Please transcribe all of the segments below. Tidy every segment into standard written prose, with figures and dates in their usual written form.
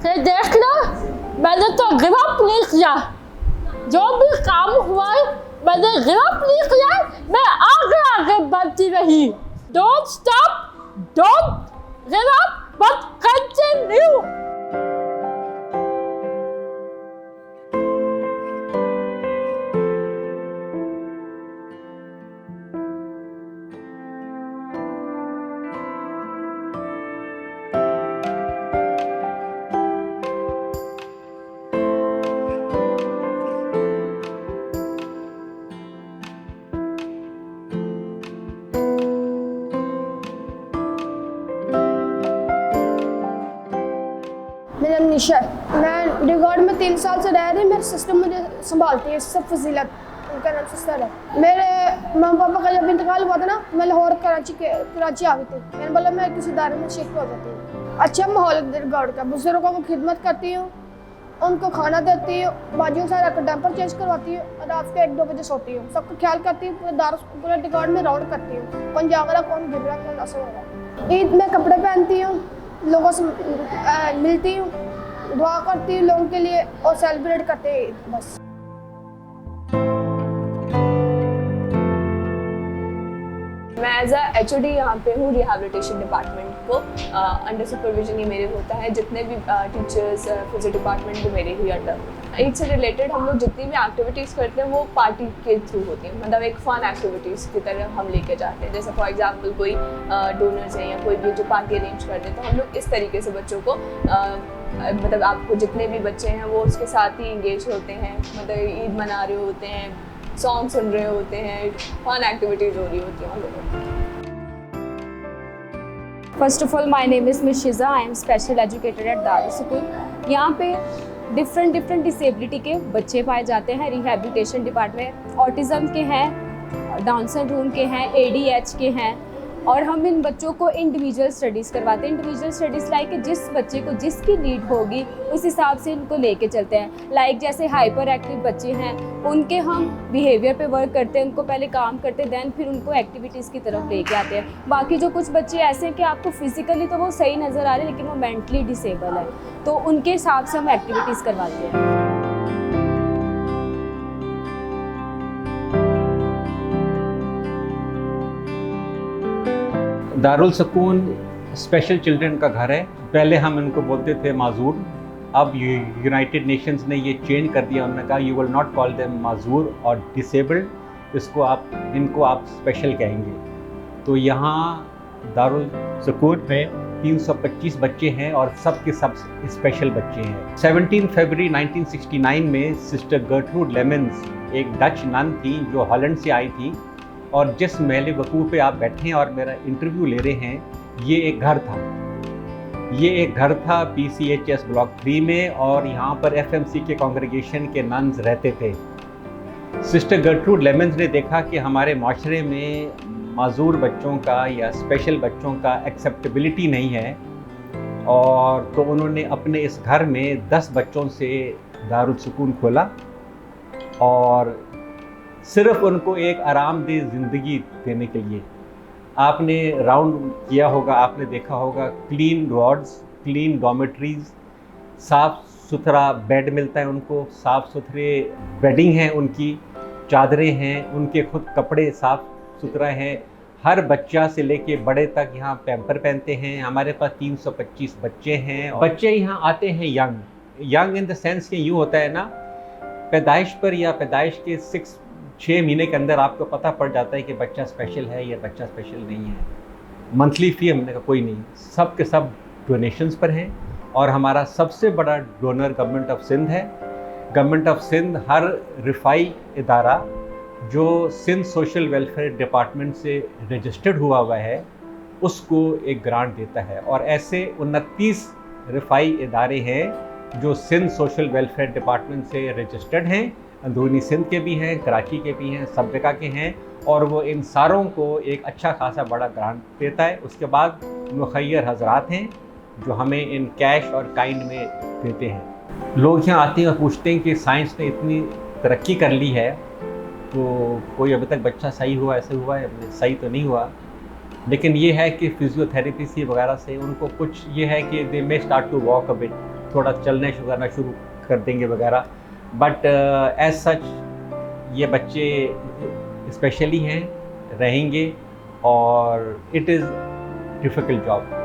ये देख लो, मैंने तो गिव अप नहीं किया। जो भी काम हुआ है मैंने गिव अप नहीं किया, मैं आगे आगे बढ़ती रही। Don't stop, don't give up, but continue. मेरा नाम निशा है। मैं रिकॉर्ड में 3 साल से रह रही। मेरी सिस्टर मुझे संभालती है, सब फजीलत उनका नाम सिस्टर है। मेरे माँ पापा का जब इंतकाल हुआ था ना, मैं लाहौर कराची आ गई थी। मैंने बोला मैं किसी इदारे में शिफ्ट हो जाती हूँ। अच्छा माहौल है रिकॉर्ड का, बुजुर्गों को खिदमत करती हूँ, उनको खाना देती हूँ, बाजियों से रख डैम्पर चेंज करवाती हूँ, रात को 1-2 बजे सोती हूँ। सबका ख्याल करती हूँ, पूरे रिकॉर्ड में राउंड करती हूँ, कौन जाग रहा, कौन गिर रहा, कौन असर हो रहा। ईद में कपड़े पहनती हूँ, लोगों से मिलती हूँ, दुआ करती हूँ लोगों के लिए और सेलिब्रेट करते हैं ईद बस। मैं एज अ HOD यहाँ पे हूँ रिहैबिलिटेशन डिपार्टमेंट को अंडर सुपरविजन ही मेरे होता है। जितने भी टीचर्स फिजियो डिपार्टमेंट वो मेरे ही अंडर। ईद से रिलेटेड हम लोग जितनी भी एक्टिविटीज़ करते हैं वो पार्टी के थ्रू होती हैं, मतलब एक फ़न एक्टिविटीज़ की तरह हम लेके जाते हैं। जैसे फॉर एग्जांपल कोई डोनर्स हैं या कोई भी जो पार्टी अरेंज कर दें, तो हम लोग इस तरीके से बच्चों को मतलब आपको जितने भी बच्चे हैं वो उसके साथ ही इंगेज होते हैं, मतलब ईद मना रहे होते हैं, सॉन्ग सुन रहे होते हैं, फन एक्टिविटीज़ हो रही होती हैं हम लोगों की। First of all my name is miss Shiza, I am special educator at Darul Sukoon. यहाँ पे डिफरेंट डिसेबिलिटी के बच्चे पाए जाते हैं। रिहैबिलिटेशन डिपार्टमेंट ऑटिज़म के हैं, डाउन सिंड्रोम के हैं, ADH के हैं, और हम इन बच्चों को इंडिविजुअल स्टडीज़ करवाते हैं। इंडिविजुअल स्टडीज़ लाइक जिस बच्चे को जिसकी नीड होगी उस हिसाब से इनको लेके चलते हैं। लाइक जैसे हाइपर एक्टिव बच्चे हैं, उनके हम बिहेवियर पे वर्क करते हैं, उनको पहले काम करते हैं, दैन फिर उनको एक्टिविटीज़ की तरफ लेके आते हैं। बाकी जो कुछ बच्चे ऐसे हैं कि आपको फिजिकली तो वो सही नज़र आ रहे हैं लेकिन वो मेंटली डिसेबल है, तो उनके हिसाब से हम एक्टिविटीज़ करवाते हैं। दारुल सुकून स्पेशल चिल्ड्रन का घर है। पहले हम इनको बोलते थे माजूर, अब यूनाइटेड नेशंस ने ये चेंज कर दिया। उन्होंने कहा you will not call them माजूर और डिसेबल्ड, इनको आप स्पेशल कहेंगे। तो यहाँ दारुल सुकून में 325 बच्चे हैं और सब के सब स्पेशल बच्चे हैं। 17 फरवरी 1969 में सिस्टर गर्ट्रूड लेमन्स एक डच नन थी जो हॉलैंड से आई थी, और जिस महल वकूफ़ पे आप बैठे हैं और मेरा इंटरव्यू ले रहे हैं, ये एक घर था। ये एक घर था PCHS ब्लॉक 3 में, और यहाँ पर FMC के कांग्रेगेशन के नन्स रहते थे। सिस्टर गर्ट्रूड लेमन्स ने देखा कि हमारे माशरे में माजूर बच्चों का या स्पेशल बच्चों का एक्सेप्टेबिलिटी नहीं है, और तो उन्होंने अपने इस घर में 10 बच्चों से दारुल सुकून खोला और सिर्फ उनको एक आरामदेह ज़िंदगी देने के लिए। आपने राउंड किया होगा, आपने देखा होगा क्लीन वार्ड्स, क्लीन डॉर्मेटरीज, साफ़ सुथरा बेड मिलता है उनको, साफ़ सुथरे बेडिंग है, उनकी चादरें हैं, उनके खुद कपड़े साफ़ सुथरा हैं। हर बच्चा से लेके बड़े तक यहाँ पैम्पर पहनते हैं। हमारे पास 325 बच्चे हैं। बच्चे यहाँ आते हैं यंग इन द सेंस कि यूँ होता है ना, पैदाइश पर या पैदाइश के 6 महीने के अंदर आपको पता पड़ जाता है कि बच्चा स्पेशल है या बच्चा स्पेशल नहीं है। मंथली फ़ी हमने कहा कोई नहीं, सब के सब डोनेशंस पर हैं, और हमारा सबसे बड़ा डोनर गवर्नमेंट ऑफ सिंध है। गवर्नमेंट ऑफ सिंध हर रिफाई इदारा जो सिंध सोशल वेलफेयर डिपार्टमेंट से रजिस्टर्ड हुआ है उसको एक ग्रांट देता है, और ऐसे 29 रिफाई इदारे हैं जो सिंध सोशल वेलफेयर डिपार्टमेंट से रजिस्टर्ड हैं। अंदरूनी सिंध के भी हैं, कराची के भी हैं, सब जगह के हैं, और वो इन सारों को एक अच्छा खासा बड़ा ग्रांट देता है। उसके बाद मुखय्यर हजरात हैं जो हमें इन कैश और काइंड में देते हैं। लोग यहाँ आते हैं और पूछते हैं कि साइंस ने इतनी तरक्की कर ली है, तो कोई अभी तक बच्चा सही हुआ, ऐसे हुआ है? सही तो नहीं हुआ, लेकिन ये है कि फिजियोथेरेपी से वगैरह से उनको कुछ ये है कि they may start to walk a bit. थोड़ा चलने करना शुरू कर देंगे वगैरह। बट एज सच ये बच्चे स्पेशली हैं, रहेंगे, और इट इज़ डिफ़िकल्ट जॉब।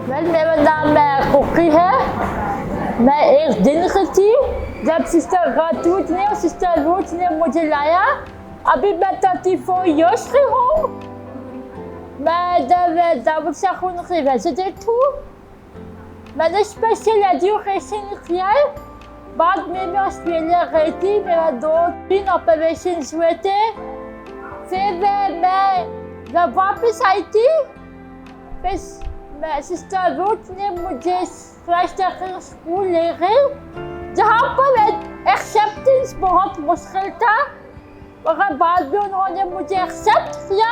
मेरा नाम कुकी है। मैं एक दिन की थी जब सिस्टर गर्ट्रूड ने और सिस्टर रूथ ने मुझे लाया। अभी मैं 34 इयर्स की हूँ। मैं दारुल सकून की रेजिडेंट हूँ। मैंने स्पेशल एजुकेशन किया है। बाद में मैं ऑस्ट्रेलिया गई थी, मेरा 2-3 ऑपरेशंस हुए थे। फिर मैं वापस आई थी। फिर सिस्टर रूथ ने मुझे क्राइस्ट स्कूल ले गई, जहाँ पर एक्सेप्टेंस बहुत मुश्किल था, मगर बाद में उन्होंने मुझे एक्सेप्ट किया।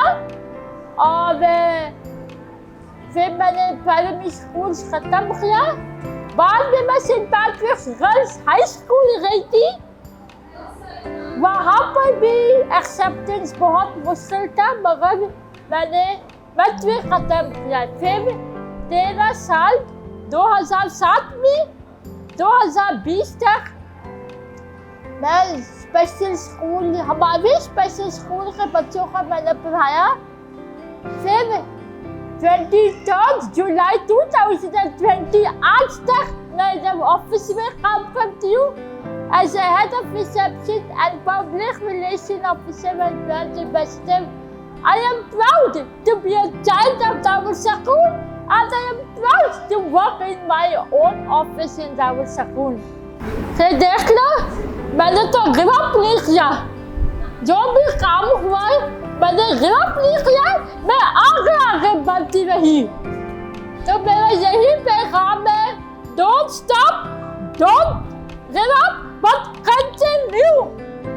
और फिर मैंने प्राइमरी स्कूल ख़त्म किया। बाद में मैं Saint Patrick's girls high school गई थी। वहाँ पर भी एक्सेप्टेंस बहुत मुश्किल था, मगर मैंने मैट्रिक ख़त्म किया। फिर 13 साल 2007 में 2020 तक मैं स्पेशल स्कूल, हमारे स्पेशल स्कूल के बच्चों को मैंने पढ़ाया। फिर 23 जुलाई 2020 आज तक मैं जब ऑफिस में काम करती हूँ as a head of reception and public relation officer and branch ambassador. I am proud to be a child of Darul Sakoon, and I am proud to work in my own office in Darul Sakoon. से देख लो, मैंने तो give up नहीं किया। जो भी काम हुआ है मैंने गिव अप नहीं किया, मैं आगे बढ़ती रही। तो मेरा यही पैगाम है, don't stop, don't give up, but continue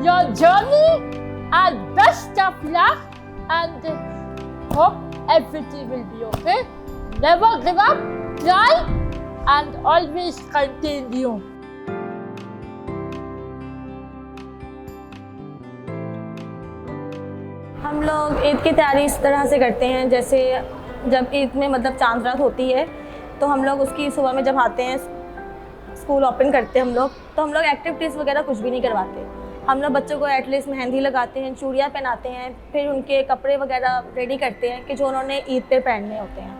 your journey and best of luck. And hope everything will be okay. Never give up, try and always continue. हम लोग ईद की तैयारी इस तरह से करते हैं, जैसे जब ईद में मतलब चांद रात होती है तो हम लोग उसकी सुबह में जब आते हैं, स्कूल ओपन करते हैं हम लोग, तो हम लोग एक्टिविटीज़ वगैरह कुछ भी नहीं करवाते। हम लोग बच्चों को एटलीस्ट मेहंदी लगाते हैं, चूड़ियाँ पहनाते हैं, फिर उनके कपड़े वगैरह रेडी करते हैं कि जो उन्होंने ईद पे पहनने होते हैं।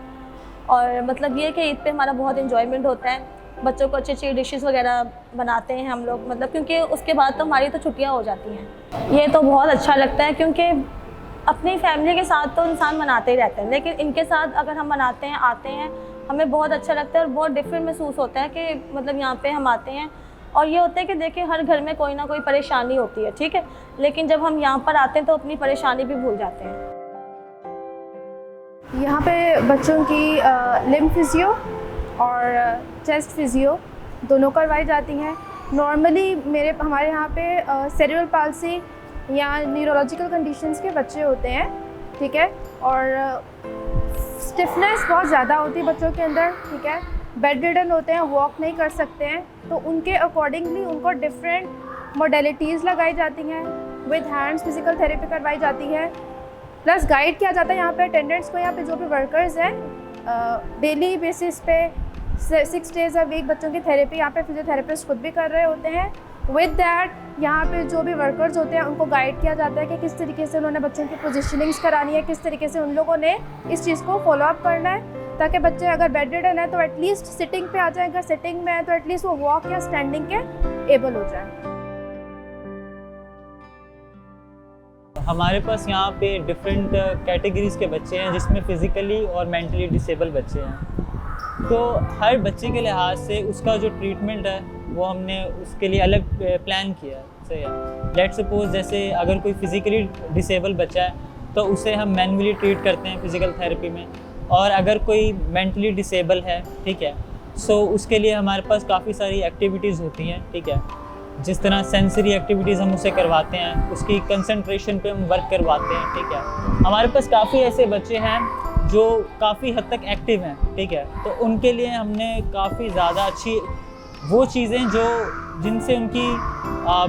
और मतलब ये कि ईद पे हमारा बहुत इन्जॉयमेंट होता है। बच्चों को अच्छी अच्छी डिशेस वगैरह बनाते हैं हम लोग, मतलब क्योंकि उसके बाद तो हमारी तो छुट्टियाँ हो जाती हैं। ये तो बहुत अच्छा लगता है क्योंकि अपनी फैमिली के साथ तो इंसान मनाते ही रहते हैं, लेकिन इनके साथ अगर हम मनाते हैं, आते हैं, हमें बहुत अच्छा लगता है और बहुत डिफरेंट महसूस होता है कि मतलब यहाँ पे हम आते हैं। और ये होता है कि देखिए हर घर में कोई ना कोई परेशानी होती है, ठीक है, लेकिन जब हम यहाँ पर आते हैं तो अपनी परेशानी भी भूल जाते हैं। यहाँ पे बच्चों की लिम्ब फिजियो और चेस्ट फिजियो दोनों करवाई जाती हैं। नॉर्मली हमारे यहाँ पे सेरेब्रल पाल्सी या न्यूरोलॉजिकल कंडीशंस के बच्चे होते हैं, ठीक है, और स्टिफनेस बहुत ज़्यादा होती है बच्चों के अंदर, ठीक है, बेड रिडन होते हैं, वॉक नहीं कर सकते हैं, तो उनके अकॉर्डिंगली उनको डिफरेंट मॉडलिटीज़ लगाई जाती हैं। विद हैंड्स फिजिकल थेरेपी करवाई जाती है, प्लस गाइड किया जाता है यहाँ पे अटेंडेंट्स को। यहाँ पे जो भी वर्कर्स हैं डेली बेसिस पे 6 डेज़ अ वीक बच्चों की थेरेपी यहाँ पे फिजियोथेरेपिस्ट खुद भी कर रहे होते हैं। विद दैट यहाँ पे जो भी वर्कर्स होते हैं उनको गाइड किया जाता है कि किस तरीके से उन्होंने बच्चों की पोजिशनिंग्स करानी है, किस तरीके से उन लोगों ने इस चीज़ को फॉलो अप करना है, ताकि बच्चे अगर बेड रिडन है तो एटलीस्ट सिटिंग पे आ जाए, अगर सिटिंग में है तो एटलीस्ट वो वॉक या स्टैंडिंग के एबल हो जाए। हमारे पास यहाँ पे डिफरेंट कैटेगरीज़ के बच्चे हैं, जिसमें फ़िज़िकली और मेंटली डिसेबल बच्चे हैं। तो हर बच्चे के लिहाज से उसका जो ट्रीटमेंट है वो हमने उसके लिए अलग प्लान किया है। सही है, लेट्स सपोज जैसे अगर कोई फ़िज़िकली डिसेबल बच्चा है तो उसे हम मैनुअली ट्रीट करते हैं फ़िज़िकल थेरेपी में, और अगर कोई मेंटली डिसेबल है, ठीक है, सो उसके लिए हमारे पास काफ़ी सारी एक्टिविटीज़ होती हैं, ठीक है, जिस तरह सेंसरी एक्टिविटीज़ हम उसे करवाते हैं, उसकी कंसंट्रेशन पे हम वर्क करवाते हैं, ठीक है। हमारे पास काफ़ी ऐसे बच्चे हैं जो काफ़ी हद तक एक्टिव हैं, ठीक है, तो उनके लिए हमने काफ़ी ज़्यादा अच्छी वो चीज़ें जो जिनसे उनकी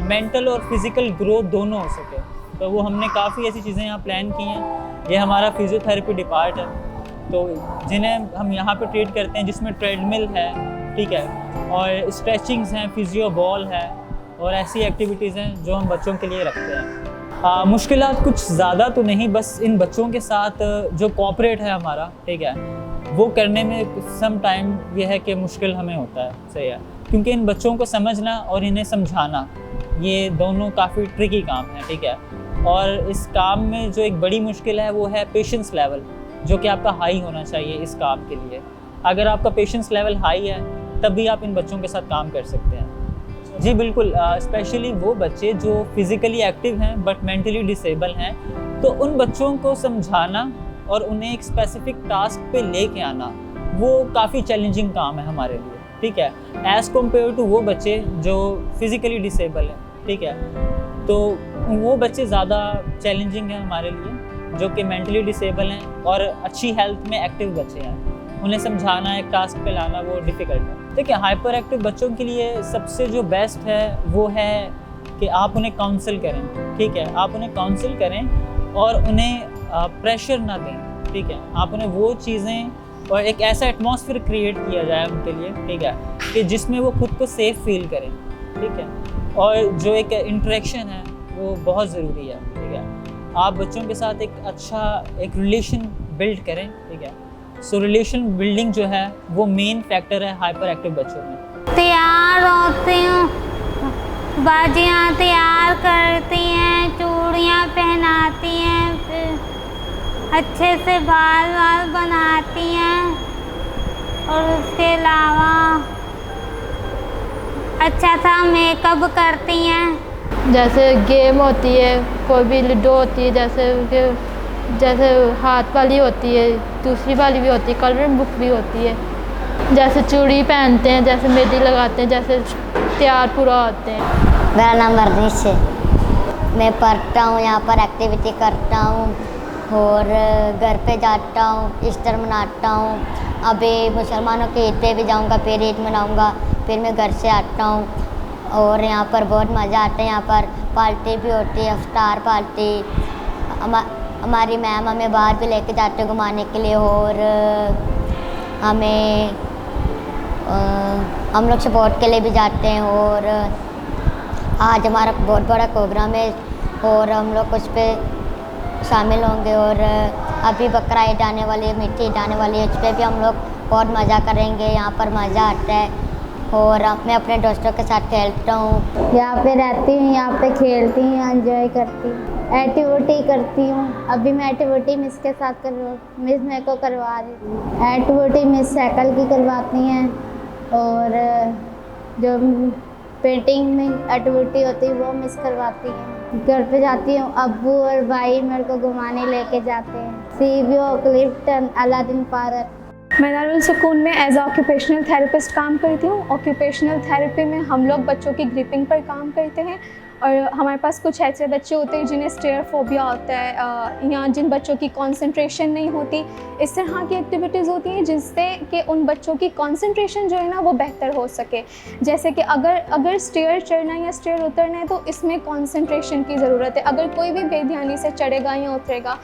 मेंटल और फिज़िकल ग्रोथ दोनों हो सके। तो वो हमने काफ़ी ऐसी चीज़ें यहाँ प्लान की हैं। ये हमारा फिजियोथेरेपी डिपार्ट है, तो जिन्हें हम यहाँ पे ट्रीट करते हैं, जिसमें ट्रेडमिल है, ठीक है, और स्ट्रेचिंग्स हैं, फिजियो बॉल है, और ऐसी एक्टिविटीज़ हैं जो हम बच्चों के लिए रखते हैं। मुश्किलात कुछ ज़्यादा तो नहीं, बस इन बच्चों के साथ जो कोऑपरेट है हमारा, ठीक है, वो करने में सम टाइम ये है कि मुश्किल हमें होता है, सही है, क्योंकि इन बच्चों को समझना और इन्हें समझाना ये दोनों काफ़ी ट्रिकी काम है, ठीक है। और इस काम में जो एक बड़ी मुश्किल है वो है पेशेंस लेवल, जो कि आपका हाई होना चाहिए इस काम के लिए। अगर आपका पेशेंस लेवल हाई है तभी आप इन बच्चों के साथ काम कर सकते हैं। जी बिल्कुल, स्पेशली वो बच्चे जो फिज़िकली एक्टिव हैं बट मेंटली डिसेबल हैं, तो उन बच्चों को समझाना और उन्हें एक स्पेसिफिक टास्क पे लेके आना वो काफ़ी चैलेंजिंग काम है हमारे लिए, ठीक है, एज़ कम्पेयर टू वो बच्चे जो फिज़िकली डिसेबल हैं, ठीक है। तो वो बच्चे ज़्यादा चैलेंजिंग हैं हमारे लिए जो कि मेंटली डिसेबल हैं और अच्छी हेल्थ में एक्टिव बच्चे हैं। उन्हें समझाना, एक टास्क पे लाना वो डिफ़िकल्ट है। देखिए, हाइपर एक्टिव बच्चों के लिए सबसे जो बेस्ट है वो है कि आप उन्हें काउंसिल करें, ठीक है, आप उन्हें काउंसिल करें और उन्हें प्रेशर ना दें, ठीक है, आप उन्हें वो चीज़ें और एक ऐसा एटमॉस्फेयर क्रिएट किया जाए उनके लिए, ठीक है, कि जिसमें वो खुद को सेफ फील करें, ठीक है, और जो एक इंटरेक्शन है वो बहुत ज़रूरी है, ठीक है। आप बच्चों के साथ एक अच्छा एक रिलेशन बिल्ड करें, ठीक है। सो रिलेशन बिल्डिंग जो है वो मेन फैक्टर है हाइपर एक्टिव बच्चों में। तैयार होती हूँ, बाजियाँ तैयार करती हैं, चूड़ियाँ पहनाती हैं, फिर अच्छे से बाल बनाती हैं, और उसके अलावा अच्छा सा मेकअप करती हैं। जैसे गेम होती है, कोई भी लूडो होती है, जैसे हाथ वाली होती है, दूसरी वाली भी होती है, कलरिंग बुक भी होती है, जैसे चूड़ी पहनते हैं, जैसे मेहंदी लगाते हैं, जैसे तैयार पूरा होते हैं। मेरा नाम वर्निश है, मैं पढ़ता हूँ, यहाँ पर एक्टिविटी करता हूँ और घर पे जाता हूँ, ईस्टर मनाता हूँ। अभी मुसलमानों के ईद पे भी जाऊँगा, फिर ईद मनाऊँगा, फिर मैं घर से आता हूँ और यहाँ पर बहुत मज़ा आता है। यहाँ पर पार्टी भी होती है, इफ्तार पार्टी। हमारी मैम हमें बाहर भी लेके जाते हैं घुमाने के लिए, और हम लोग सपोर्ट के लिए भी जाते हैं। और आज हमारा बहुत बड़ा प्रोग्राम है और हम लोग उस पर शामिल होंगे, और अभी बकरा ईद आने वाली है, मीठी ईद आने वाली है, उस पर भी हम लोग बहुत मज़ा करेंगे। यहाँ पर मज़ा आता है और मैं अपने दोस्तों के साथ खेलता हूँ। यहाँ पे रहती हूँ, यहाँ पे खेलती हूँ, एंजॉय करती हूँ, एक्टिविटी करती हूँ। अभी मैं एक्टिविटी मिस के साथ मिस मेरे को करवा रही। एक्टिविटी मिस साइकिल की करवाती हैं, और जो पेंटिंग में एक्टिविटी होती है वो मिस करवाती हैं। घर पे जाती हूँ, अब्बू और भाई मेरे को घुमाने लेके जाते हैं, सी व्यू, क्लिफ्टन, अलादीन पार्क। मैं दारुल सुकून में एज ऑक्यूपेशनल थेरेपिस्ट काम करती हूँ। ऑक्यूपेशनल थेरेपी में हम लोग बच्चों की ग्रिपिंग पर काम करते हैं, और हमारे पास कुछ ऐसे बच्चे होते हैं जिन्हें स्टेयर फोबिया होता है, या जिन बच्चों की कंसंट्रेशन नहीं होती। इस तरह की एक्टिविटीज़ होती हैं जिससे कि उन बच्चों की कंसंट्रेशन जो है ना वो बेहतर हो सके। जैसे कि अगर स्टेयर चढ़ना या स्टेयर उतरना है तो इसमें कंसंट्रेशन की ज़रूरत है। अगर कोई भी बेध्यानी से चढ़ेगा या उतरेगा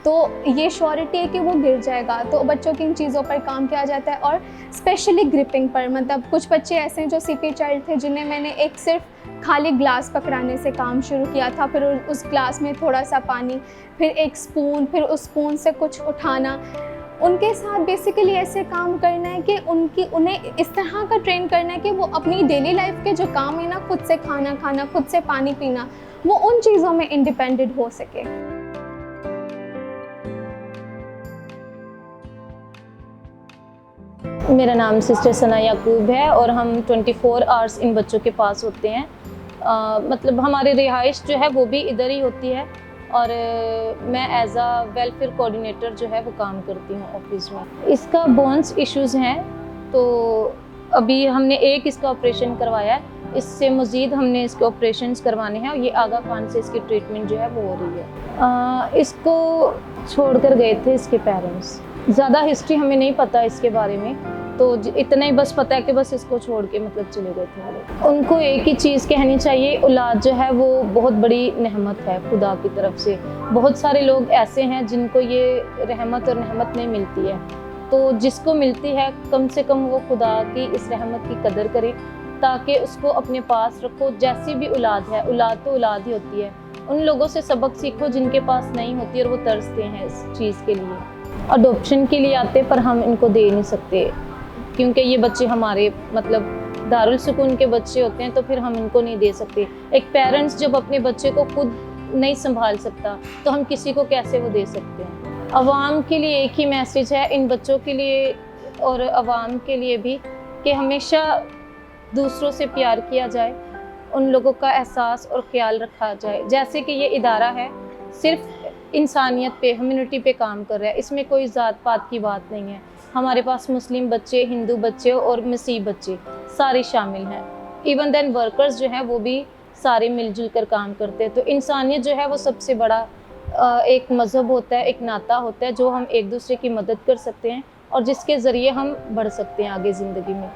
तो ये श्योरिटी है कि वो गिर जाएगा। तो बच्चों की इन चीज़ों पर काम किया जाता है, और स्पेशली ग्रिपिंग पर। मतलब कुछ बच्चे ऐसे हैं जो सीपी चाइल्ड थे, जिन्हें मैंने एक सिर्फ खाली ग्लास पकड़ाने से काम शुरू किया था, फिर उस ग्लास में थोड़ा सा पानी, फिर एक स्पून, फिर उस स्पून से कुछ उठाना। उनके साथ बेसिकली ऐसे काम करना है कि उन्हें इस तरह का ट्रेन करना है कि वो अपनी डेली लाइफ के जो काम है ना, खुद से खाना खाना, खुद से पानी पीना, वो उन चीज़ों में इंडिपेंडेंट हो सके। मेरा नाम सिस्टर सना याकूब है और हम 24 आवर्स इन बच्चों के पास होते हैं। मतलब हमारी रिहाइश जो है वो भी इधर ही होती है, और मैं एज आ वेलफेयर कोऑर्डिनेटर जो है वो काम करती हूँ ऑफिस में। इसका बोन्स इश्यूज़ हैं, तो अभी हमने एक इसका ऑपरेशन करवाया है, इससे मज़ीद हमने इसके ऑपरेशंस करवाने हैं, और ये आगा खान से इसकी ट्रीटमेंट जो है वो हो रही है। इसको छोड़कर गए थे इसके पेरेंट्स। ज़्यादा हिस्ट्री हमें नहीं पता इसके बारे में, तो इतना ही बस पता है कि बस इसको छोड़ के मतलब चले गए थे वो लोग। उनको एक ही चीज़ कहनी चाहिए, औलाद जो है वो बहुत बड़ी नेमत है खुदा की तरफ से। बहुत सारे लोग ऐसे हैं जिनको ये रहमत और नेमत नहीं मिलती है, तो जिसको मिलती है कम से कम वो खुदा की इस रहमत की कदर करे, ताकि उसको अपने पास रखो। जैसी भी औलाद है, औलाद तो औलाद ही होती है। उन लोगों से सबक सीखो जिनके पास नहीं होती और वो तरसते हैं इस चीज़ के लिए। अडॉप्शन के लिए आते पर हम इनको दे नहीं सकते, क्योंकि ये बच्चे हमारे मतलब दारुल सुकून के बच्चे होते हैं, तो फिर हम इनको नहीं दे सकते। एक पेरेंट्स जब अपने बच्चे को खुद नहीं संभाल सकता तो हम किसी को कैसे वो दे सकते हैं। अवाम के लिए एक ही मैसेज है, इन बच्चों के लिए और अवाम के लिए भी, कि हमेशा दूसरों से प्यार किया जाए, उन लोगों का एहसास और ख्याल रखा जाए। जैसे कि ये इदारा है सिर्फ इंसानियत पे, ह्यूमैनिटी पे काम कर रहा है, इसमें कोई ज़ात पात की बात नहीं है। हमारे पास मुस्लिम बच्चे, हिंदू बच्चे और मसीह बच्चे सारे शामिल हैं। इवन देन वर्कर्स जो हैं वो भी सारे मिलजुल कर काम करते हैं। तो इंसानियत जो है वो सबसे बड़ा एक मज़हब होता है, एक नाता होता है जो हम एक दूसरे की मदद कर सकते हैं और जिसके ज़रिए हम बढ़ सकते हैं आगे ज़िंदगी में।